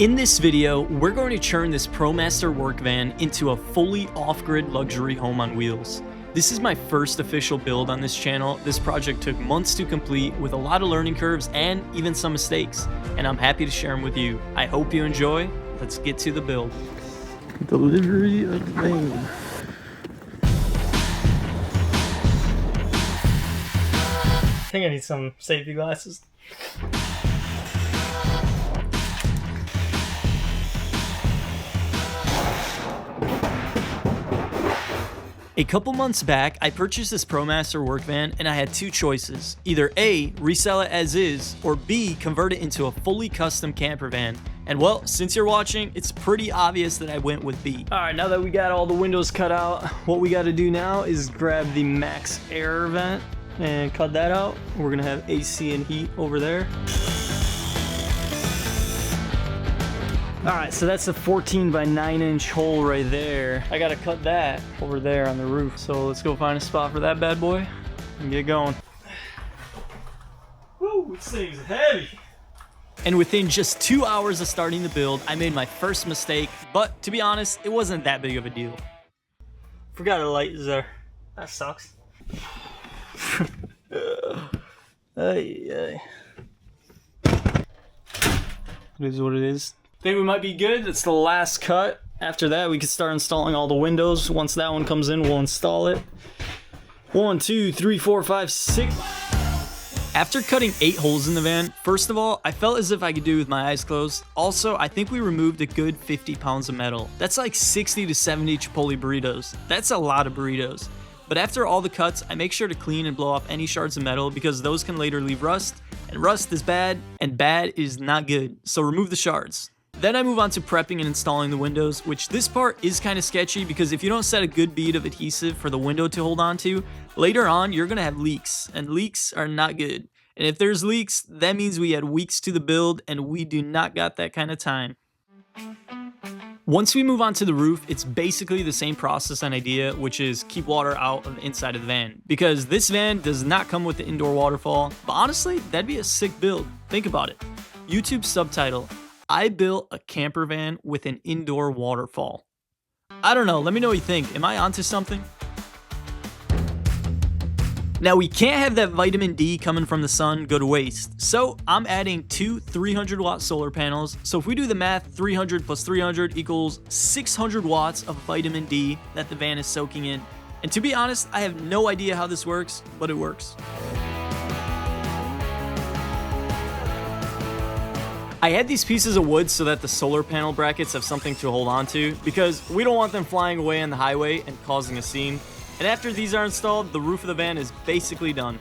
In this video, we're going to turn this ProMaster work van into a fully off-grid luxury home on wheels. This is my first official build on this channel. This project took months to complete with a lot of learning curves and even some mistakes, and I'm happy to share them with you. I hope you enjoy. Let's get to the build. Delivery of the van. I think I need some safety glasses. A couple months back, I purchased this ProMaster work van and I had two choices. Either A, resell it as is, or B, convert it into a fully custom camper van. And well, since you're watching, it's pretty obvious that I went with B. Alright, now that we got all the windows cut out, what we gotta do now is grab the max air vent and cut that out. We're gonna have AC and heat over there. Alright, so that's a 14 by 9 inch hole right there. I gotta cut that over there on the roof. So let's go find a spot for that bad boy and get going. Woo, this thing's heavy. And within just 2 hours of starting the build, I made my first mistake, but to be honest, it wasn't that big of a deal. Forgot the light is there. That sucks. It is what it is. Think we might be good. It's the last cut. After that, we can start installing all the windows. Once that one comes in, we'll install it. 1, 2, 3, 4, 5, 6. After cutting 8 holes in the van, first of all, I felt as if I could do it with my eyes closed. Also, I think we removed a good 50 pounds of metal. That's like 60 to 70 Chipotle burritos. That's a lot of burritos. But after all the cuts, I make sure to clean and blow off any shards of metal because those can later leave rust, and rust is bad, and bad is not good. So remove the shards. Then I move on to prepping and installing the windows, which this part is kind of sketchy because if you don't set a good bead of adhesive for the window to hold on to, later on you're going to have leaks, and leaks are not good. And if there's leaks, that means we had weeks to the build, and we do not got that kind of time. Once we move on to the roof, it's basically the same process and idea, which is keep water out of the inside of the van. Because this van does not come with the indoor waterfall, but honestly, that'd be a sick build. Think about it. YouTube subtitle: I built a camper van with an indoor waterfall. I don't know, let me know what you think. Am I onto something? Now we can't have that vitamin D coming from the sun go to waste. So I'm adding 2 300 watt solar panels. So if we do the math, 300 plus 300 equals 600 watts of vitamin D that the van is soaking in. And to be honest, I have no idea how this works, but it works. I had these pieces of wood so that the solar panel brackets have something to hold on to because we don't want them flying away on the highway and causing a scene. And after these are installed, the roof of the van is basically done.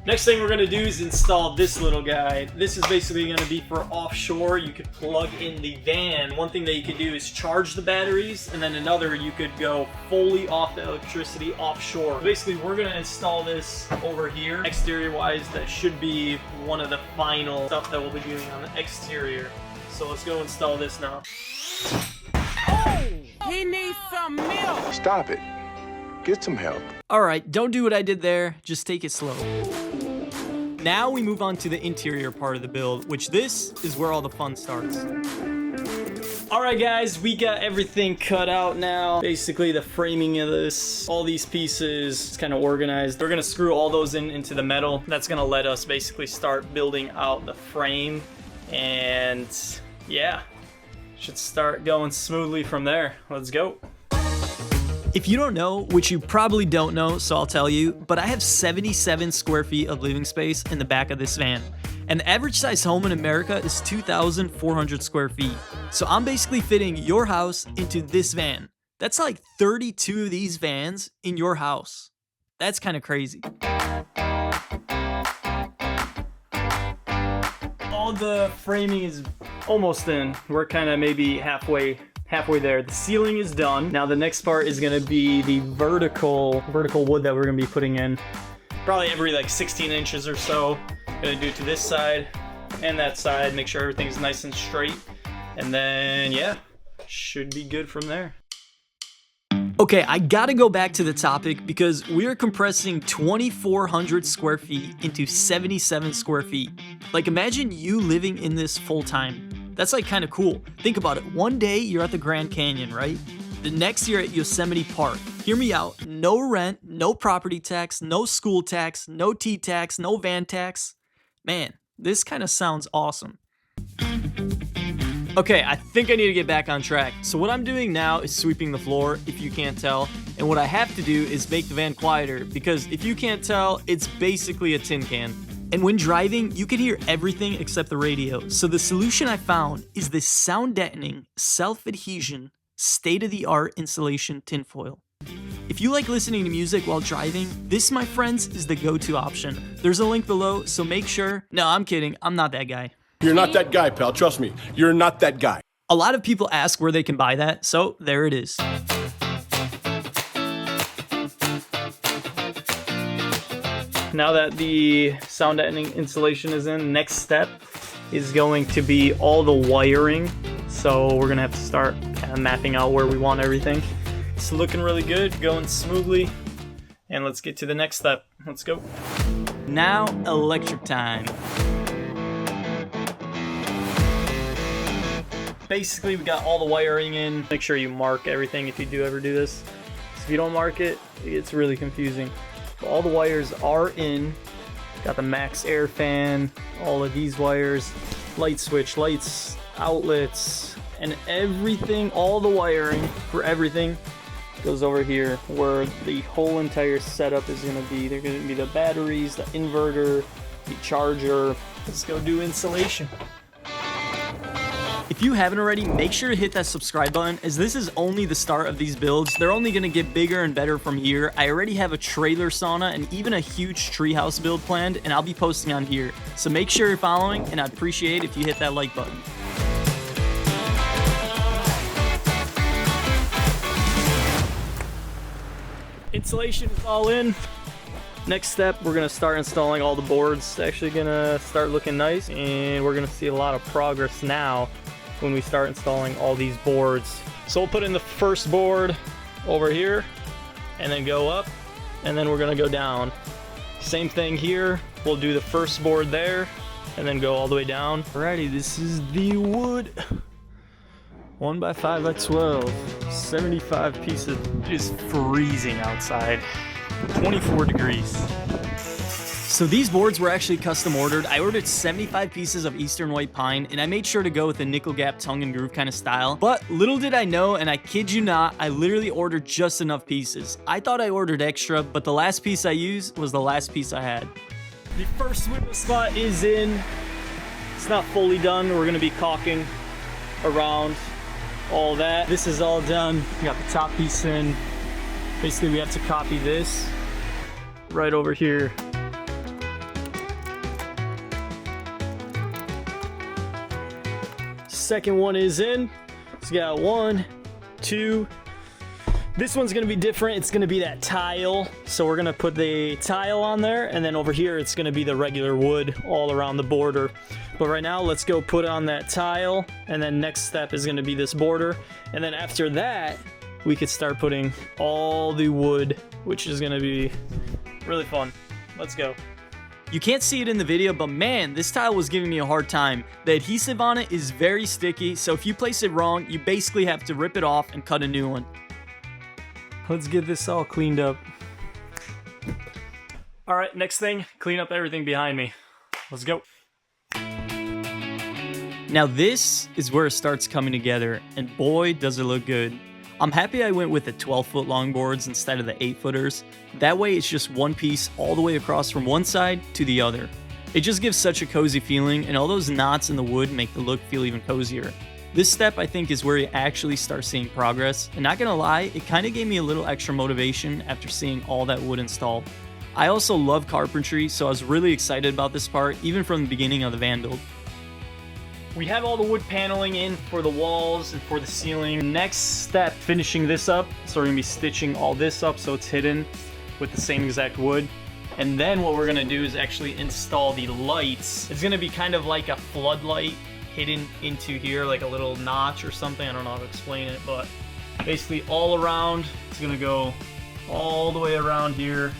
Next thing we're gonna do is install this little guy. This is basically gonna be for offshore. You could plug in the van. One thing that you could do is charge the batteries, and then another, you could go fully off the electricity offshore. Basically, we're gonna install this over here. Exterior wise, that should be one of the final stuff that we'll be doing on the exterior. So let's go install this now. Oh, he needs some milk. Stop it. Get some help. Alright, don't do what I did there, just take it slow. Now we move on to the interior part of the build, which this is where all the fun starts. Alright guys, we got everything cut out now. Basically the framing of this, all these pieces, it's kind of organized. We're gonna screw all those into the metal. That's gonna let us basically start building out the frame. And yeah, should start going smoothly from there. Let's go. If you don't know, which you probably don't know, so I'll tell you, but I have 77 square feet of living space in the back of this van. And the average size home in America is 2,400 square feet. So I'm basically fitting your house into this van. That's like 32 of these vans in your house. That's kind of crazy. All the framing is almost in. We're kind of maybe halfway there. The ceiling is done. Now the next part is gonna be the vertical wood that we're gonna be putting in. Probably every like 16 inches or so. Gonna do it to this side and that side. Make sure everything's nice and straight. And then yeah, should be good from there. Okay, I gotta go back to the topic because we are compressing 2,400 square feet into 77 square feet. Like, imagine you living in this full time. That's like kind of cool. Think about it. One day you're at the Grand Canyon, right? The next you're at Yosemite Park. Hear me out. No rent, no property tax, no school tax, no tea tax, no van tax. Man, this kind of sounds awesome. Okay, I think I need to get back on track. So what I'm doing now is sweeping the floor, if you can't tell. And what I have to do is make the van quieter, because if you can't tell, it's basically a tin can. And when driving, you can hear everything except the radio. So the solution I found is this sound deadening, self-adhesion, state-of-the-art insulation tinfoil. If you like listening to music while driving, this, my friends, is the go-to option. There's a link below, so make sure... No, I'm kidding. I'm not that guy. You're not that guy, pal. Trust me. You're not that guy. A lot of people ask where they can buy that, so there it is. Now that the sound deadening insulation is in, next step is going to be all the wiring. So we're gonna have to start kind of mapping out where we want everything. It's looking really good, going smoothly. And let's get to the next step. Let's go. Now, electric time. Basically, we got all the wiring in. Make sure you mark everything if you do ever do this. If you don't mark it, it's really confusing. But all the wires are in. Got the max air fan, all of these wires, light switch, lights, outlets, and everything, all the wiring for everything goes over here where the whole entire setup is going to be. They're going to be the batteries, the inverter, the charger. Let's go do installation. If you haven't already, make sure to hit that subscribe button, as this is only the start of these builds. They're only going to get bigger and better from here. I already have a trailer sauna and even a huge treehouse build planned, and I'll be posting on here. So make sure you're following, and I'd appreciate if you hit that like button. Insulation is all in. Next step, we're gonna start installing all the boards. It's actually gonna start looking nice, and we're gonna see a lot of progress now when we start installing all these boards. So we'll put in the first board over here and then go up, and then we're gonna go down. Same thing here. We'll do the first board there and then go all the way down. Alrighty, this is the wood. 1 by 5 by 12, 75 pieces. It is freezing outside. 24 degrees. So these boards were actually custom ordered. I ordered 75 pieces of Eastern White Pine, and I made sure to go with a nickel gap tongue and groove kind of style. But little did I know, and I kid you not, I literally ordered just enough pieces. I thought I ordered extra, but the last piece I used was the last piece I had. The first window spot is in. It's not fully done. We're gonna be caulking around all that. This is all done. We got the top piece in. Basically, we have to copy this right over here. Second one is in. So we got 1, 2. This one's gonna be different. It's gonna be that tile. So we're gonna put the tile on there, and then over here it's gonna be the regular wood all around the border. But right now, let's go put on that tile, and then next step is gonna be this border. And then after that, we could start putting all the wood, which is gonna be really fun. Let's go. You can't see it in the video, but man, this tile was giving me a hard time. The adhesive on it is very sticky, so if you place it wrong, you basically have to rip it off and cut a new one. Let's get this all cleaned up. All right, next thing, clean up everything behind me. Let's go. Now this is where it starts coming together, and boy, does it look good. I'm happy I went with the 12-foot long boards instead of the 8-footers. That way it's just one piece all the way across from one side to the other. It just gives such a cozy feeling, and all those knots in the wood make the look feel even cozier. This step, I think, is where you actually start seeing progress, and not gonna lie, it kind of gave me a little extra motivation after seeing all that wood installed. I also love carpentry, so I was really excited about this part, even from the beginning of the van build. We have all the wood paneling in for the walls and for the ceiling. Next step, finishing this up. So we're gonna be stitching all this up so it's hidden with the same exact wood. And then what we're gonna do is actually install the lights. It's gonna be kind of like a floodlight hidden into here, like a little notch or something. I don't know how to explain it, but basically all around. It's gonna go all the way around here,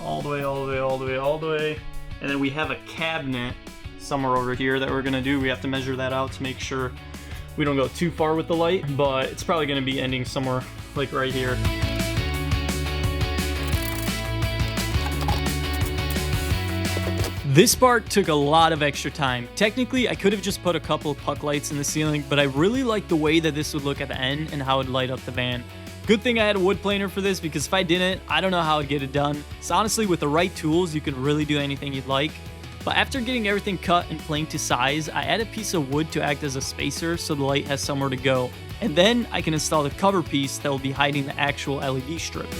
all the way, all the way, all the way, all the way. And then we have a cabinet somewhere over here that we're gonna do. We have to measure that out to make sure we don't go too far with the light, but it's probably gonna be ending somewhere like right here. This part took a lot of extra time. Technically, I could have just put a couple of puck lights in the ceiling, but I really like the way that this would look at the end and how it would light up the van. Good thing I had a wood planer for this, because if I didn't, I don't know how I'd get it done. So honestly, with the right tools, you can really do anything you'd like. But after getting everything cut and planed to size, I add a piece of wood to act as a spacer so the light has somewhere to go. And then I can install the cover piece that will be hiding the actual LED strip.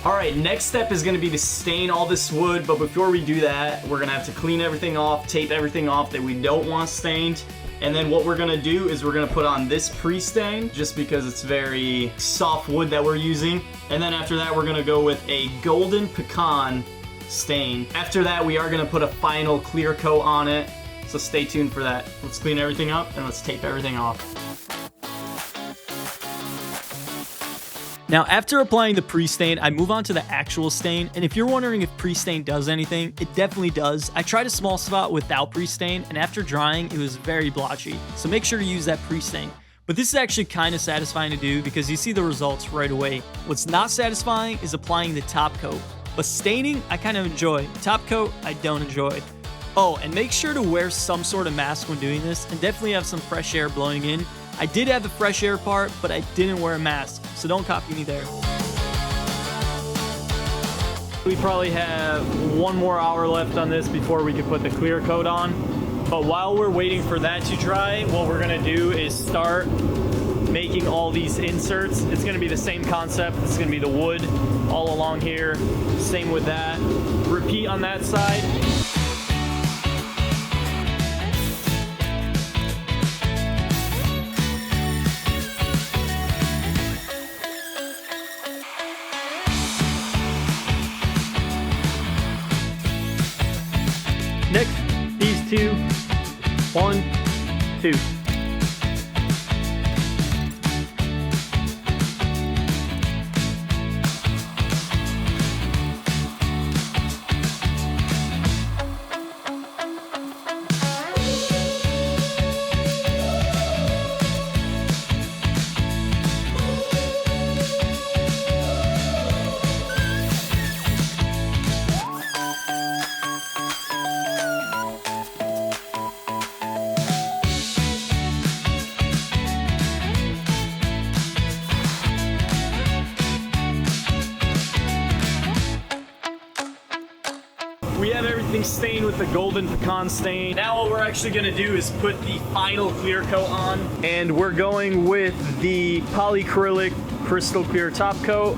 Alright, next step is going to be to stain all this wood, but before we do that, we're going to have to clean everything off, tape everything off that we don't want stained. And then what we're going to do is we're going to put on this pre-stain, just because it's very soft wood that we're using. And then after that, we're going to go with a golden pecan stain. After that, we are going to put a final clear coat on it, so stay tuned for that. Let's clean everything up and let's tape everything off. Now, after applying the pre-stain, I move on to the actual stain, and if you're wondering if pre-stain does anything, it definitely does. I tried a small spot without pre-stain, and after drying, it was very blotchy, so make sure to use that pre-stain. But this is actually kind of satisfying to do because you see the results right away. What's not satisfying is applying the top coat, but staining, I kind of enjoy. Top coat, I don't enjoy. Oh, and make sure to wear some sort of mask when doing this, and definitely have some fresh air blowing in. I did have the fresh air part, but I didn't wear a mask, so don't copy me there. We probably have 1 more hour left on this before we can put the clear coat on. But while we're waiting for that to dry, what we're gonna do is start making all these inserts. It's gonna be the same concept. It's gonna be the wood all along here. Same with that. Repeat on that side. Next, these two. 1, 2. We have everything stained with the golden pecan stain. Now what we're actually gonna do is put the final clear coat on, and we're going with the polyacrylic crystal clear top coat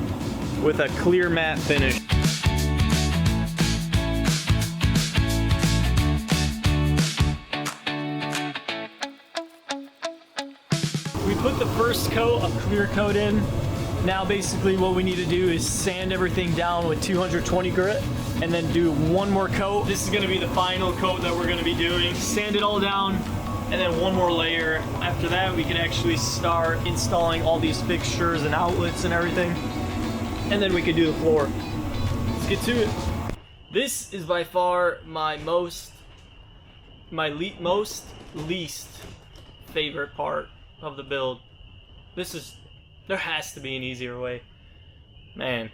with a clear matte finish. We put the first coat of clear coat in. Now basically what we need to do is sand everything down with 220 grit and then do 1 more coat. This is going to be the final coat that we're going to be doing. Sand it all down and then 1 more layer. After that we can actually start installing all these fixtures and outlets and everything. And then we can do the floor. Let's get to it. This is by far my least favorite part of the build. There has to be an easier way. Man,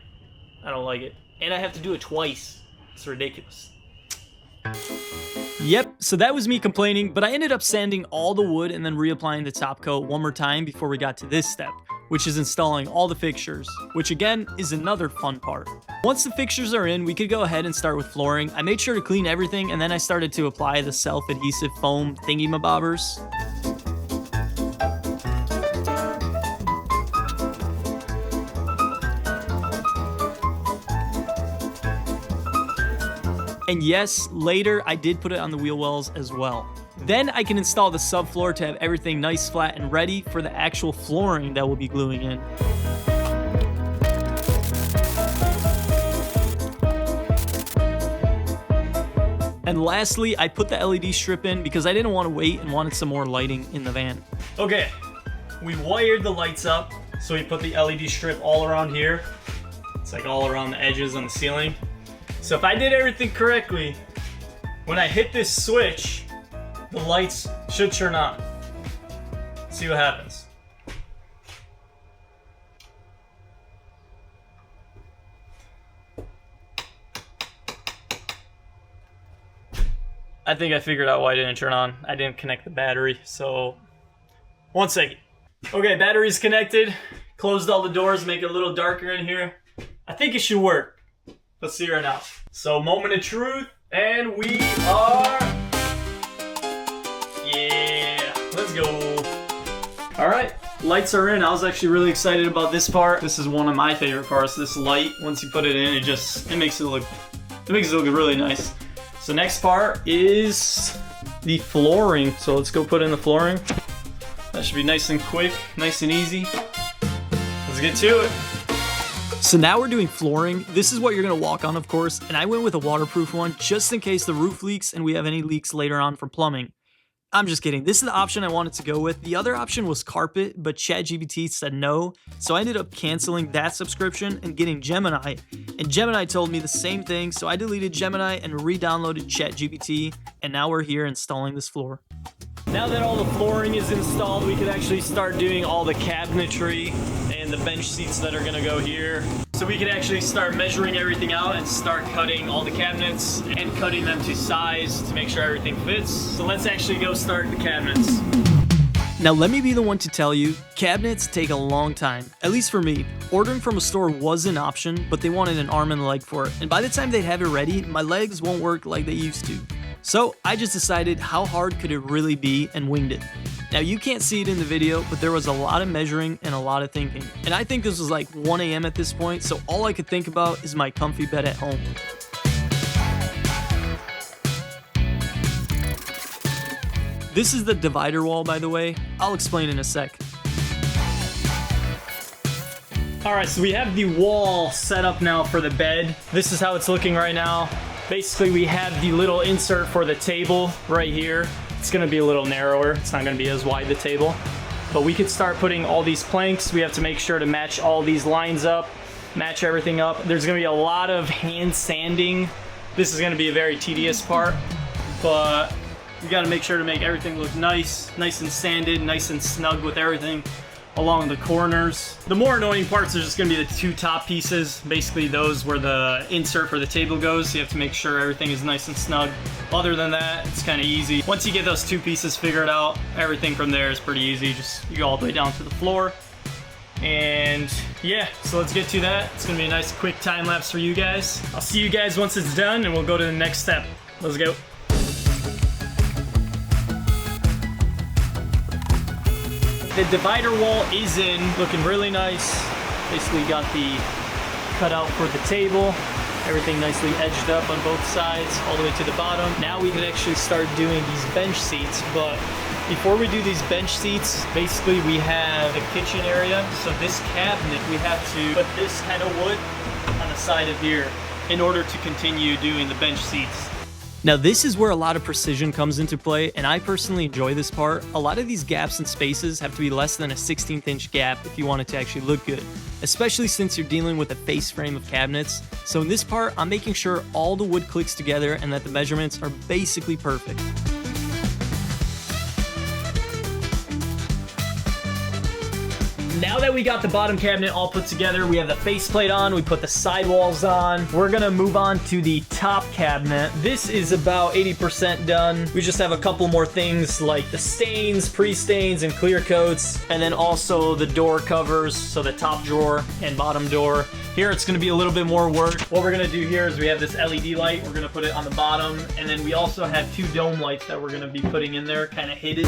I don't like it. And I have to do it twice. It's ridiculous. Yep, so that was me complaining, but I ended up sanding all the wood and then reapplying the top coat 1 more time before we got to this step, which is installing all the fixtures, which again is another fun part. Once the fixtures are in, we could go ahead and start with flooring. I made sure to clean everything, and then I started to apply the self-adhesive foam thingy-mabobbers. And yes, later I did put it on the wheel wells as well. Then I can install the subfloor to have everything nice, flat, and ready for the actual flooring that we'll be gluing in. And lastly, I put the LED strip in because I didn't want to wait and wanted some more lighting in the van. Okay, we wired the lights up. So we put the LED strip all around here. It's like all around the edges on the ceiling. So if I did everything correctly, when I hit this switch, the lights should turn on. See what happens. I think I figured out why it didn't turn on. I didn't connect the battery, so 1 second. Okay, battery's connected. Closed all the doors, make it a little darker in here. I think it should work. Let's see right now. So, moment of truth, and we are... Yeah, let's go. All right, lights are in. I was actually really excited about this part. This is one of my favorite parts. This light, once you put it in, it makes it look really nice. So next part is the flooring. So let's go put in the flooring. That should be nice and quick, nice and easy. Let's get to it. So now we're doing flooring. This is what you're gonna walk on, of course, and I went with a waterproof one just in case the roof leaks and we have any leaks later on from plumbing. I'm just kidding. This is the option I wanted to go with. The other option was carpet, but ChatGPT said no, so I ended up canceling that subscription and getting Gemini. And Gemini told me the same thing, so I deleted Gemini and re-downloaded ChatGPT, and now we're here installing this floor. Now that all the flooring is installed, we can actually start doing all the cabinetry and the bench seats that are gonna go here. So we can actually start measuring everything out and start cutting all the cabinets and cutting them to size to make sure everything fits. So let's actually go start the cabinets. Now let me be the one to tell you, cabinets take a long time, at least for me. Ordering from a store was an option, but they wanted an arm and a leg for it. And by the time they'd have it ready, my legs won't work like they used to. So I just decided how hard could it really be and winged it. Now you can't see it in the video, but there was a lot of measuring and a lot of thinking. And I think this was like 1 a.m. at this point, so all I could think about is my comfy bed at home. This is the divider wall, by the way. I'll explain in a sec. Alright, so we have the wall set up now for the bed. This is how it's looking right now. Basically, we have the little insert for the table right here. It's gonna be a little narrower. It's not gonna be as wide, the table. But we could start putting all these planks. We have to make sure to match all these lines up, match everything up. There's gonna be a lot of hand sanding. This is gonna be a very tedious part, but you gotta make sure to make everything look nice and sanded, nice and snug with everything along the corners. The more annoying parts are just gonna be the 2 top pieces, basically those where the insert for the table goes. You have to make sure everything is nice and snug. Other than that, it's kind of easy. Once you get those 2 pieces figured out, everything from there is pretty easy. Just you go all the way down to the floor. And yeah, so let's get to that. It's gonna be a nice quick time lapse for you guys. I'll see you guys once it's done and we'll go to the next step. Let's go. The divider wall is in, looking really nice. Basically got the cutout for the table. Everything nicely edged up on both sides, all the way to the bottom. Now we can actually start doing these bench seats, but before we do these bench seats, basically we have a kitchen area. So this cabinet, we have to put this kind of wood on the side of here in order to continue doing the bench seats. Now this is where a lot of precision comes into play, and I personally enjoy this part. A lot of these gaps and spaces have to be less than a 16th inch gap if you want it to actually look good, especially since you're dealing with a face frame of cabinets. So in this part, I'm making sure all the wood clicks together and that the measurements are basically perfect. Now that we got the bottom cabinet all put together, we have the faceplate on, we put the sidewalls on. We're gonna move on to the top cabinet. This is about 80% done. We just have a couple more things like the stains, pre-stains, and clear coats, and then also the door covers, so the top drawer and bottom door. Here it's gonna be a little bit more work. What we're gonna do here is we have this LED light, we're gonna put it on the bottom, and then we also have 2 dome lights that we're gonna be putting in there, kind of hidden.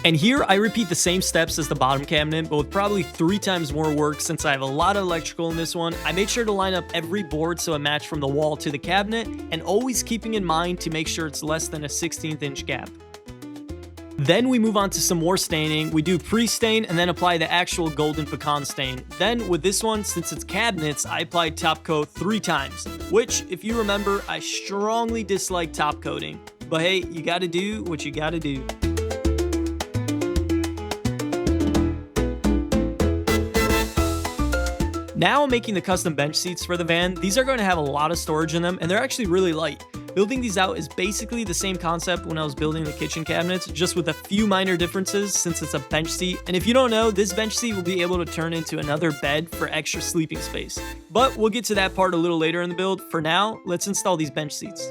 And here I repeat the same steps as the bottom cabinet, but with probably 3 times more work since I have a lot of electrical in this one. I made sure to line up every board so it matched from the wall to the cabinet, and always keeping in mind to make sure it's less than a 16th inch gap. Then we move on to some more staining. We do pre-stain and then apply the actual golden pecan stain. Then with this one, since it's cabinets, I applied top coat 3 times, which if you remember, I strongly dislike top coating. But hey, you gotta do what you gotta do. Now I'm making the custom bench seats for the van. These are going to have a lot of storage in them and they're actually really light. Building these out is basically the same concept when I was building the kitchen cabinets, just with a few minor differences since it's a bench seat. And if you don't know, this bench seat will be able to turn into another bed for extra sleeping space. But we'll get to that part a little later in the build. For now, let's install these bench seats.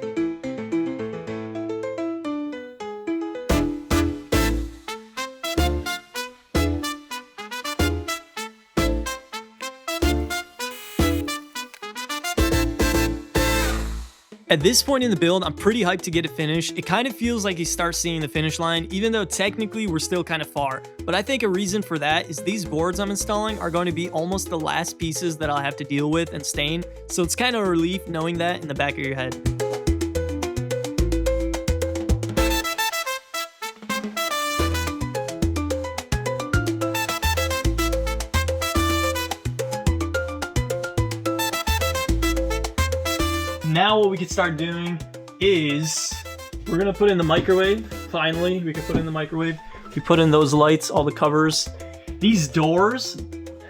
At this point in the build, I'm pretty hyped to get it finished. It kind of feels like you start seeing the finish line, even though technically we're still kind of far. But I think a reason for that is these boards I'm installing are going to be almost the last pieces that I'll have to deal with and stain. So it's kind of a relief knowing that in the back of your head. Now what we can start doing is we're gonna put in the microwave. Finally, we can put in the microwave. We put in those lights, all the covers. These doors,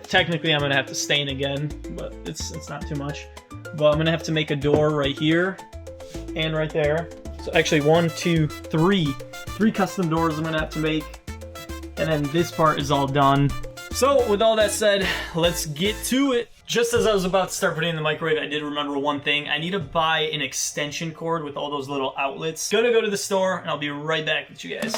technically I'm gonna have to stain again, but it's not too much. But I'm gonna have to make a door right here and right there. So actually 1, 2, 3. 3 custom doors I'm gonna have to make. And then this part is all done. So with all that said, let's get to it. Just as I was about to start putting in the microwave, I did remember one thing. I need to buy an extension cord with all those little outlets. Gonna go to the store and I'll be right back with you guys.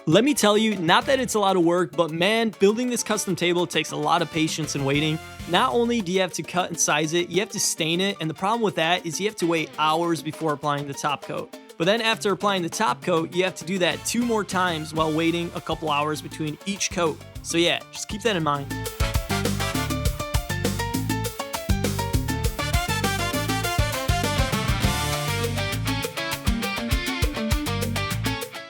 Let me tell you, not that it's a lot of work, but man, building this custom table takes a lot of patience and waiting. Not only do you have to cut and size it, you have to stain it, and the problem with that is you have to wait hours before applying the top coat. But then after applying the top coat, you have to do that 2 more times while waiting a couple hours between each coat. So yeah, just keep that in mind.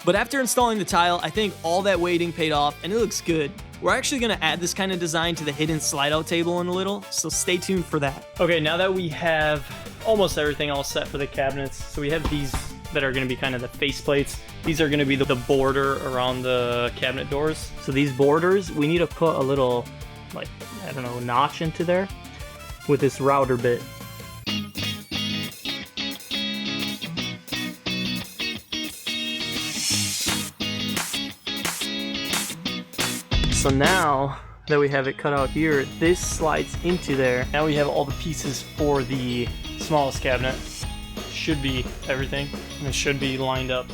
But after installing the tile, I think all that waiting paid off and it looks good. We're actually gonna add this kind of design to the hidden slide out table in a little, so stay tuned for that. Okay, now that we have almost everything all set for the cabinets, so we have these that are gonna be kind of the face plates. These are gonna be the border around the cabinet doors. So these borders, we need to put a little, like, I don't know, notch into there with this router bit. So now that we have it cut out here, this slides into there. Now we have all the pieces for the smallest cabinet. Should be everything, and it should be lined up.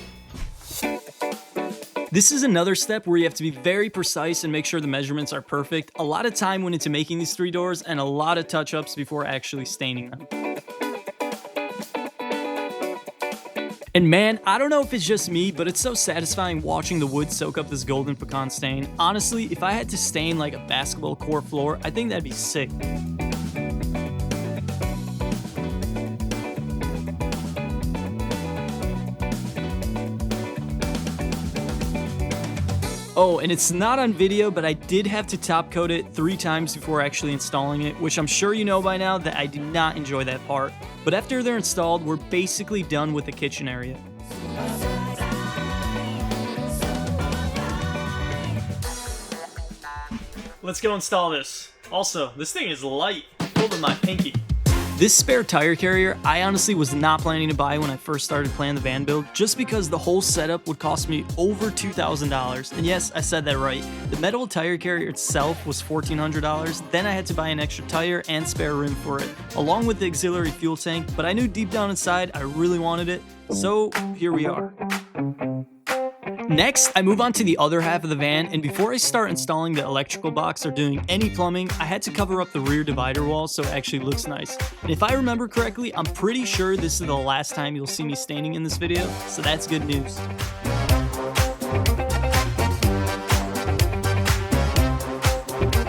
This is another step where you have to be very precise and make sure the measurements are perfect. A lot of time went into making these 3 doors and a lot of touch-ups before actually staining them. And man, I don't know if it's just me, but it's so satisfying watching the wood soak up this golden pecan stain. Honestly, if I had to stain like a basketball court floor, I think that'd be sick. Oh, and it's not on video, but I did have to top coat it 3 times before actually installing it, which I'm sure you know by now that I do not enjoy that part. But after they're installed, we're basically done with the kitchen area. Let's go install this. Also, this thing is light, holding my pinky. This spare tire carrier, I honestly was not planning to buy when I first started playing the van build, just because the whole setup would cost me over $2,000. And yes, I said that right. The metal tire carrier itself was $1,400. Then I had to buy an extra tire and spare rim for it, along with the auxiliary fuel tank, but I knew deep down inside I really wanted it, so here we are. Next, I move on to the other half of the van, and before I start installing the electrical box or doing any plumbing, I had to cover up the rear divider wall so it actually looks nice. And if I remember correctly, I'm pretty sure this is the last time you'll see me staining in this video, so that's good news.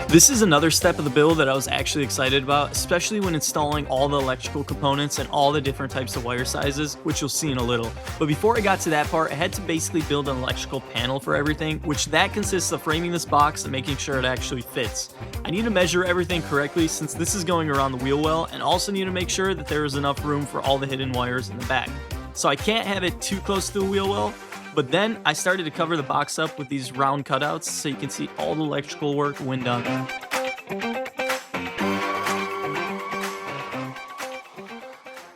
The This is another step of the build that I was actually excited about, especially when installing all the electrical components and all the different types of wire sizes, which you'll see in a little. But before I got to that part, I had to basically build an electrical panel for everything, which that consists of framing this box and making sure it actually fits. I need to measure everything correctly since this is going around the wheel well, and also need to make sure that there is enough room for all the hidden wires in the back. So I can't have it too close to the wheel well. But then I started to cover the box up with these round cutouts so you can see all the electrical work when done.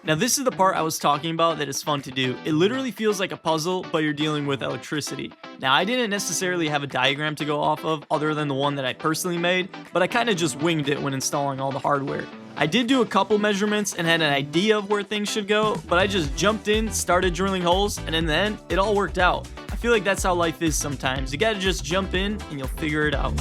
Now this is the part I was talking about that is fun to do. It literally feels like a puzzle, but you're dealing with electricity. Now I didn't necessarily have a diagram to go off of other than the one that I personally made, but I kind of just winged it when installing all the hardware. I did do a couple measurements and had an idea of where things should go, but I just jumped in, started drilling holes, and in the end, it all worked out. I feel like that's how life is sometimes. You gotta just jump in and you'll figure it out.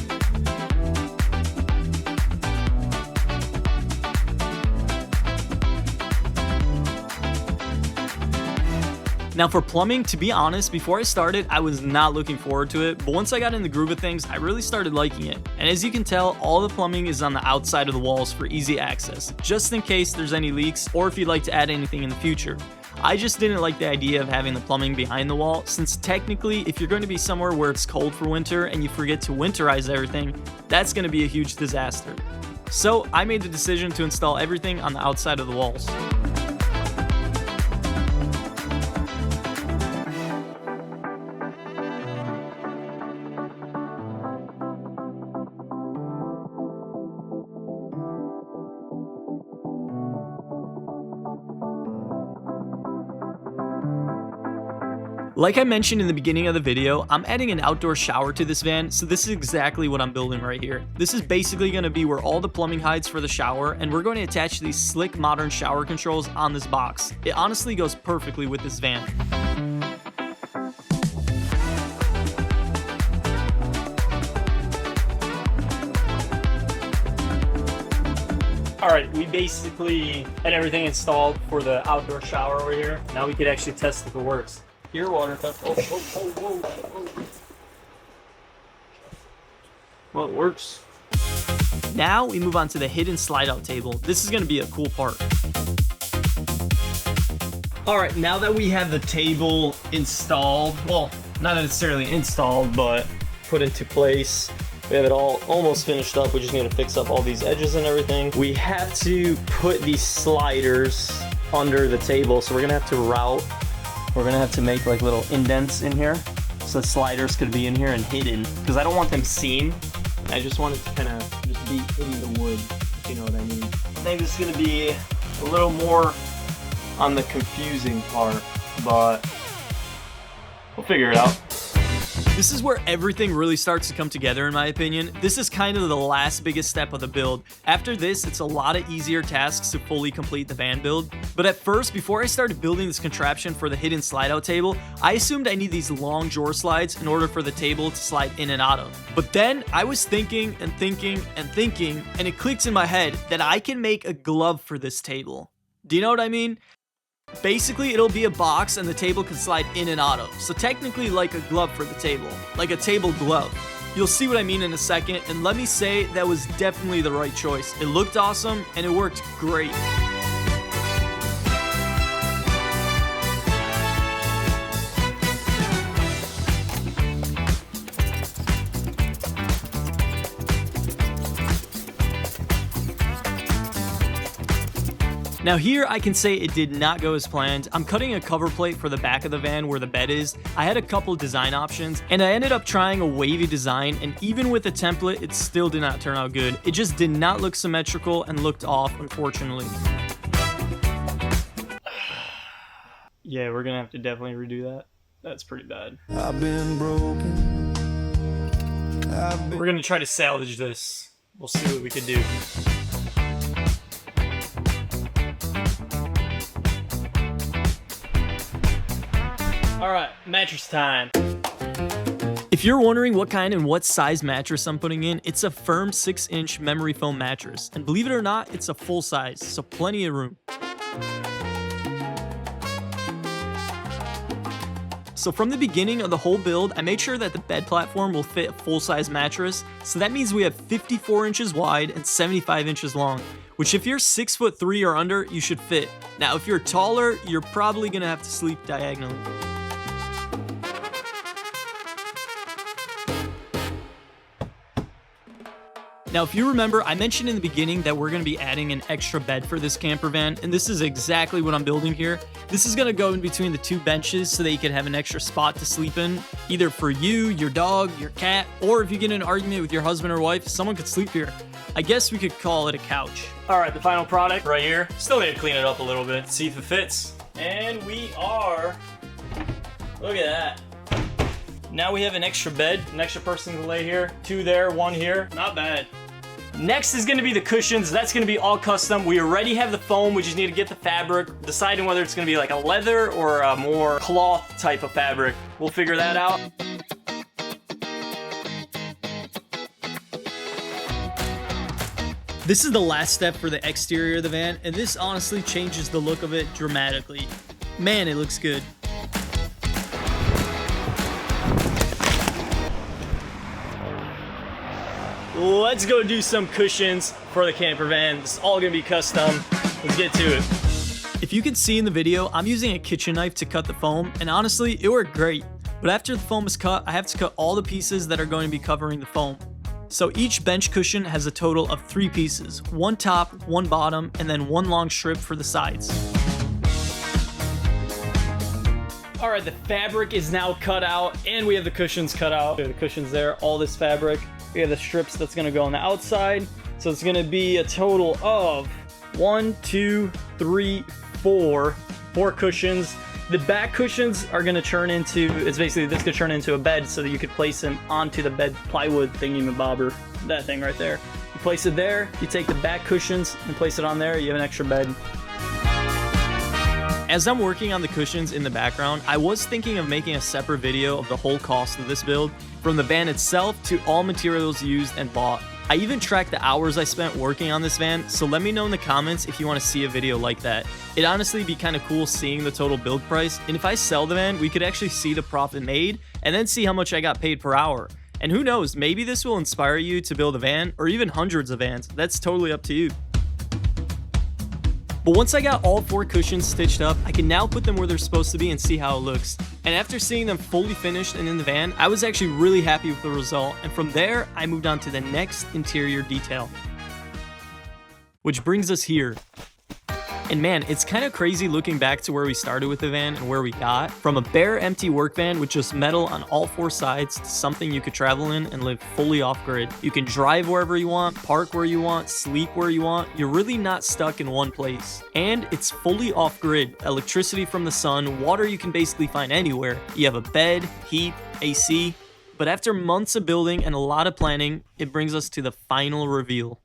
Now for plumbing, to be honest, before I started, I was not looking forward to it, but once I got in the groove of things, I really started liking it. And as you can tell, all the plumbing is on the outside of the walls for easy access, just in case there's any leaks or if you'd like to add anything in the future. I just didn't like the idea of having the plumbing behind the wall, since technically, if you're going to be somewhere where it's cold for winter and you forget to winterize everything, that's going to be a huge disaster. So I made the decision to install everything on the outside of the walls. Like I mentioned in the beginning of the video, I'm adding an outdoor shower to this van, so this is exactly what I'm building right here. This is basically going to be where all the plumbing hides for the shower, and we're going to attach these slick modern shower controls on this box. It honestly goes perfectly with this van. Alright, we basically had everything installed for the outdoor shower over here. Now we could actually test if it works. Here, water cup. Oh. Well, it works. Now we move on to the hidden slide out table. This is going to be a cool part. Alright, now that we have the table installed, well, not necessarily installed, but put into place. We have it all almost finished up. We just need to fix up all these edges and everything. We have to put these sliders under the table, so we're going to have to route. We're gonna have to make like little indents in here so the sliders could be in here and hidden, because I don't want them seen. I just want it to kind of just be in the wood, if you know what I mean. I think this is gonna be a little more on the confusing part, but we'll figure it out. This is where everything really starts to come together, in my opinion. This is kind of the last biggest step of the build. After this, it's a lot of easier tasks to fully complete the van build. But at first, before I started building this contraption for the hidden slide out table, I assumed I need these long drawer slides in order for the table to slide in and out of. But then I was thinking, and it clicked in my head that I can make a glove for this table. Do you know what I mean? Basically, it'll be a box and the table can slide in and out of. So technically like a glove for the table. Like a table glove. You'll see what I mean in a second, and let me say that was definitely the right choice. It looked awesome and it worked great. Now here I can say it did not go as planned. I'm cutting a cover plate for the back of the van where the bed is. I had a couple design options and I ended up trying a wavy design, and even with the template it still did not turn out good. It just did not look symmetrical and looked off, unfortunately. Yeah, we're gonna have to definitely redo that. That's pretty bad. I've been broken. We're gonna try to salvage this. We'll see what we can do. Alright, mattress time. If you're wondering what kind and what size mattress I'm putting in, it's a firm 6-inch memory foam mattress. And believe it or not, it's a full size, so plenty of room. So So from the beginning of the whole build, I made sure that the bed platform will fit a full-size mattress. So that means we have 54 inches wide and 75 inches long, which if you're 6'3" or under, you should fit. Now, if you're taller, you're probably gonna have to sleep diagonally. Now, if you remember, I mentioned in the beginning that we're going to be adding an extra bed for this camper van, and this is exactly what I'm building here. This is going to go in between the two benches so that you can have an extra spot to sleep in, either for you, your dog, your cat, or if you get in an argument with your husband or wife, someone could sleep here. I guess we could call it a couch. All right, the final product right here. Still need to clean it up a little bit, see if it fits. And we are, look at that. Now we have an extra bed, an extra person to lay here. 2 there, 1 here. Not bad. Next is going to be the cushions. That's going to be all custom. We already have the foam. We just need to get the fabric, deciding whether it's going to be like a leather or a more cloth type of fabric. We'll figure that out. This is the last step for the exterior of the van, and this honestly changes the look of it dramatically. Man, it looks good. Let's go do some cushions for the camper van. It's all gonna be custom. Let's get to it. If you can see in the video, I'm using a kitchen knife to cut the foam, and honestly, it worked great. But after the foam is cut, I have to cut all the pieces that are going to be covering the foam. So each bench cushion has a total of 3 pieces, 1 top, 1 bottom, and then 1 long strip for the sides. All right, the fabric is now cut out, and we have the cushions cut out. The cushions there, all this fabric. We have the strips that's gonna go on the outside. So it's gonna be a total of 1, 2, 3, 4 cushions. The back cushions are gonna turn into, it's basically, this could turn into a bed so that you could place them onto the bed plywood thingy-mabobber, that thing right there. You place it there, you take the back cushions and place it on there, you have an extra bed. As I'm working on the cushions in the background, I was thinking of making a separate video of the whole cost of this build, from the van itself to all materials used and bought. I even tracked the hours I spent working on this van, so let me know in the comments if you want to see a video like that. It'd honestly be kind of cool seeing the total build price, and if I sell the van, we could actually see the profit made, and then see how much I got paid per hour. And who knows, maybe this will inspire you to build a van, or even hundreds of vans. That's totally up to you. But once I got all 4 cushions stitched up, I can now put them where they're supposed to be and see how it looks. And after seeing them fully finished and in the van, I was actually really happy with the result. And from there, I moved on to the next interior detail. Which brings us here. And man, it's kind of crazy looking back to where we started with the van and where we got. From a bare empty work van with just metal on all 4 sides to something you could travel in and live fully off-grid. You can drive wherever you want, park where you want, sleep where you want. You're really not stuck in one place. And it's fully off-grid. Electricity from the sun, water you can basically find anywhere. You have a bed, heat, AC. But after months of building and a lot of planning, it brings us to the final reveal.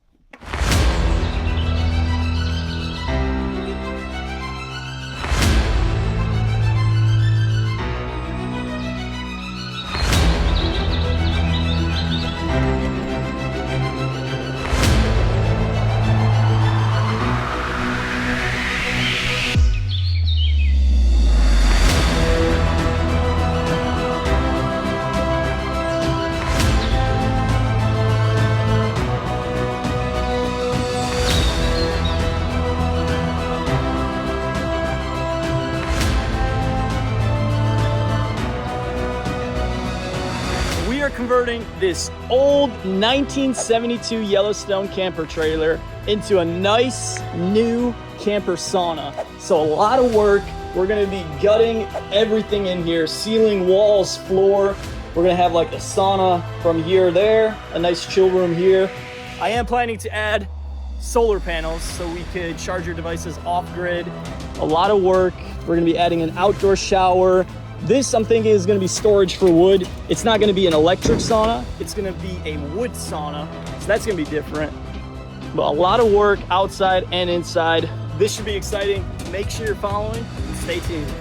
Converting this old 1972 Yellowstone camper trailer into a nice new camper sauna. So a lot of work. We're gonna be gutting everything in here, ceiling, walls, floor. We're gonna have like a sauna from here to there, a nice chill room here. I am planning to add solar panels so we could charge your devices off grid. A lot of work. We're gonna be adding an outdoor shower. This, I'm thinking, is going to be storage for wood. It's not going to be an electric sauna. It's going to be a wood sauna. So that's going to be different. But a lot of work outside and inside. This should be exciting. Make sure you're following and stay tuned.